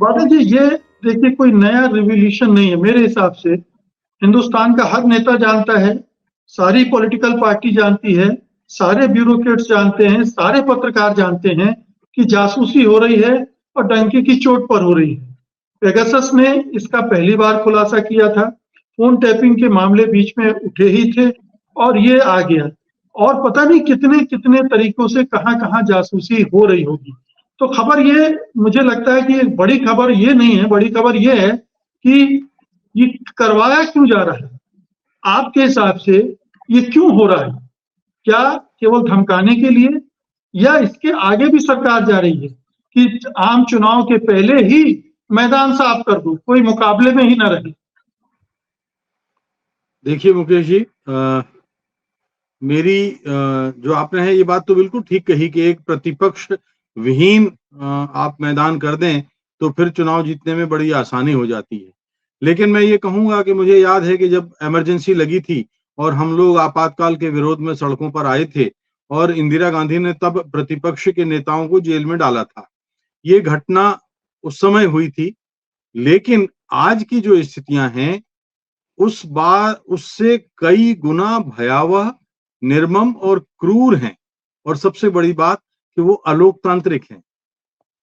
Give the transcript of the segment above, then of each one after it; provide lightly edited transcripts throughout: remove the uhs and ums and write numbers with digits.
बादल जी, ये देखिए कोई नया रिवॉल्यूशन नहीं है मेरे हिसाब से। हिंदुस्तान का हर नेता जानता है, सारी पॉलिटिकल पार्टी जानती है, सारे ब्यूरोक्रेट्स जानते हैं, सारे पत्रकार जानते हैं कि जासूसी हो रही है और डंके की चोट पर हो रही है। पेगासस ने इसका पहली बार खुलासा किया था। फोन टैपिंग के मामले बीच में उठे ही थे और ये आ गया। और पता नहीं कितने कितने तरीकों से कहां-कहां जासूसी हो रही होगी। तो खबर ये, मुझे लगता है कि बड़ी खबर ये नहीं है, बड़ी खबर ये है कि ये करवाया क्यों जा रहा है? आपके हिसाब से ये क्यों हो रहा है? क्या केवल धमकाने के लिए, या इसके आगे भी सरकार जा रही है कि आम चुनाव के पहले ही मैदान साफ कर दो, कोई मुकाबले में ही ना रहे? देखिए मुकेश जी, मेरी जो आपने है ये बात तो बिल्कुल ठीक कही कि एक प्रतिपक्ष विहीन आप मैदान कर दें तो फिर चुनाव जीतने में बड़ी आसानी हो जाती है। लेकिन मैं ये कहूंगा कि मुझे याद है कि जब इमरजेंसी लगी थी और हम लोग आपातकाल के विरोध में सड़कों पर आए थे और इंदिरा गांधी ने तब प्रतिपक्ष के नेताओं को जेल में डाला था। ये घटना उस समय हुई थी, लेकिन आज की जो स्थितियां हैं उस बार उससे कई गुना भयावह, निर्मम और क्रूर हैं। और सबसे बड़ी बात कि वो अलोकतांत्रिक हैं।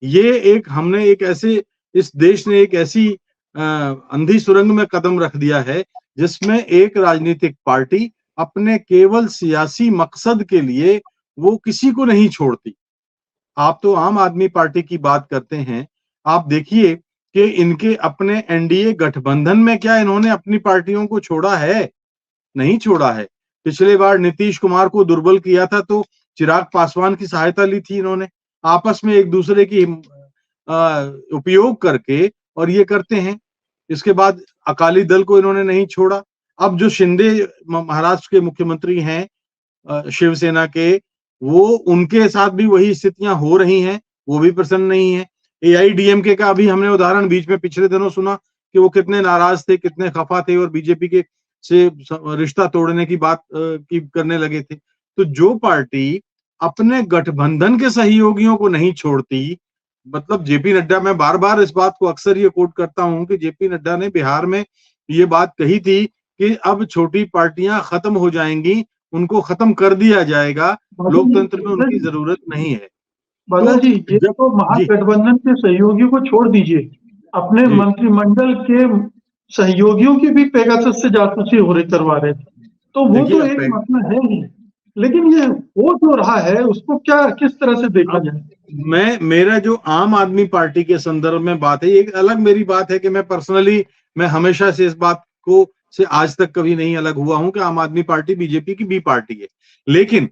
ये एक हमने एक ऐसे इस देश ने एक ऐसी अंधी सुरंग में कदम रख दिया है जिसमें एक राजनीतिक पार्टी अपने केवल सियासी मकसद के लिए वो किसी को नहीं छोड़ती। आप तो आम आदमी पार्टी की बात करते हैं, आप देखिए कि इनके अपने एनडीए गठबंधन में क्या इन्होंने अपनी पार्टियों को छोड़ा है? नहीं छोड़ा है। पिछले बार नीतीश कुमार को दुर्बल किया था तो चिराग पासवान की सहायता ली थी इन्होंने, आपस में एक दूसरे की उपयोग करके, और ये करते हैं। इसके बाद अकाली दल को इन्होंने नहीं छोड़ा। अब जो शिंदे महाराष्ट्र के मुख्यमंत्री हैं शिवसेना के, वो उनके साथ भी वही स्थितियां हो रही हैं, वो भी प्रसन्न नहीं है। एआईडीएमके का अभी हमने उदाहरण बीच में पिछले दिनों सुना कि वो कितने नाराज थे, कितने खफा थे और बीजेपी के से रिश्ता तोड़ने की बात की करने लगे थे। तो जो पार्टी अपने गठबंधन के सहयोगियों को नहीं छोड़ती, मतलब जेपी नड्डा, मैं बार बार इस बात को अक्सर ये कोट करता हूं कि जेपी नड्डा ने बिहार में ये बात कही थी कि अब छोटी पार्टियां खत्म हो जाएंगी, उनको खत्म कर दिया जाएगा, लोकतंत्र में उनकी जरूरत नहीं है। बादल जी, ये तो महागठबंधन के सहयोगियों को छोड़ दीजिए, अपने मंत्रिमंडल के सहयोगियों की भी पेगासस से जासूसी हो रही, करवा रहे थे। तो वो तो एक मसला है ही, लेकिन ये हो जो रहा है उसको क्या, किस तरह से देखा जाए? मेरा जो आम आदमी पार्टी के संदर्भ में बात है, एक अलग मेरी बात है कि मैं पर्सनली, मैं हमेशा से इस बात को से आज तक कभी नहीं अलग हुआ हूं कि आम आदमी पार्टी बीजेपी की बी पार्टी है। लेकिन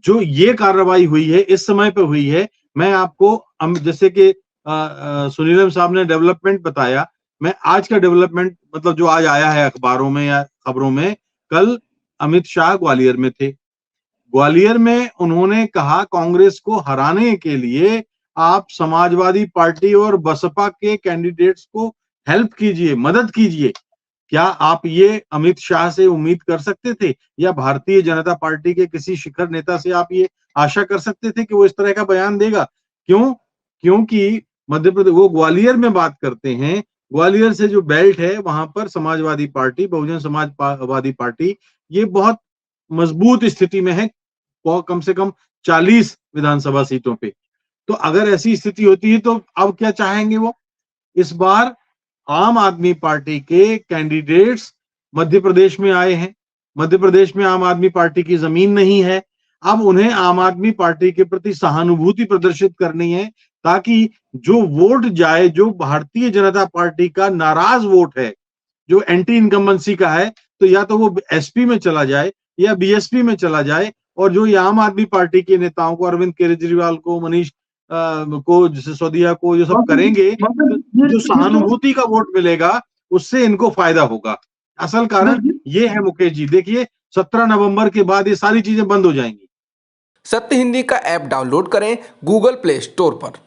जो ये कार्रवाई हुई है, इस समय पे हुई है, मैं आपको जैसे कि सुनीलम साहब ने डेवलपमेंट बताया, मैं आज का डेवलपमेंट, मतलब जो आज आया है अखबारों में या खबरों में, कल अमित शाह ग्वालियर में थे। ग्वालियर में उन्होंने कहा कांग्रेस को हराने के लिए आप समाजवादी पार्टी और बसपा के कैंडिडेट्स को हेल्प कीजिए, मदद कीजिए। क्या आप ये अमित शाह से उम्मीद कर सकते थे, या भारतीय जनता पार्टी के किसी शिखर नेता से आप ये आशा कर सकते थे कि वो इस तरह का बयान देगा? क्यों? क्योंकि मध्य प्रदेश, वो ग्वालियर में बात करते हैं, ग्वालियर से जो बेल्ट है वहां पर समाजवादी पार्टी, बहुजन समाजवादी पार्टी, ये बहुत मजबूत स्थिति में है, कम से कम 40 विधानसभा सीटों पे। तो अगर ऐसी स्थिति होती है तो अब क्या चाहेंगे वो? इस बार आम आदमी पार्टी के कैंडिडेट्स मध्य प्रदेश में आए हैं, मध्य प्रदेश में आम आदमी पार्टी की जमीन नहीं है। अब उन्हें आम आदमी पार्टी के प्रति सहानुभूति प्रदर्शित करनी है ताकि जो वोट जाए, जो भारतीय जनता पार्टी का नाराज वोट है, जो एंटी इनकम्बेंसी का है, तो या तो वो एसपी में चला जाए या बीएसपी में चला जाए, और जो ये आम आदमी पार्टी के नेताओं को, अरविंद केजरीवाल को, मनीष को, सिसोदिया को, जो सब करेंगे, जो सहानुभूति का वोट मिलेगा उससे इनको फायदा होगा। असल कारण ये है मुकेश जी, देखिए 17 नवंबर के बाद ये सारी चीजें बंद हो जाएंगी। सत्य हिंदी का ऐप डाउनलोड करें गूगल प्ले स्टोर पर।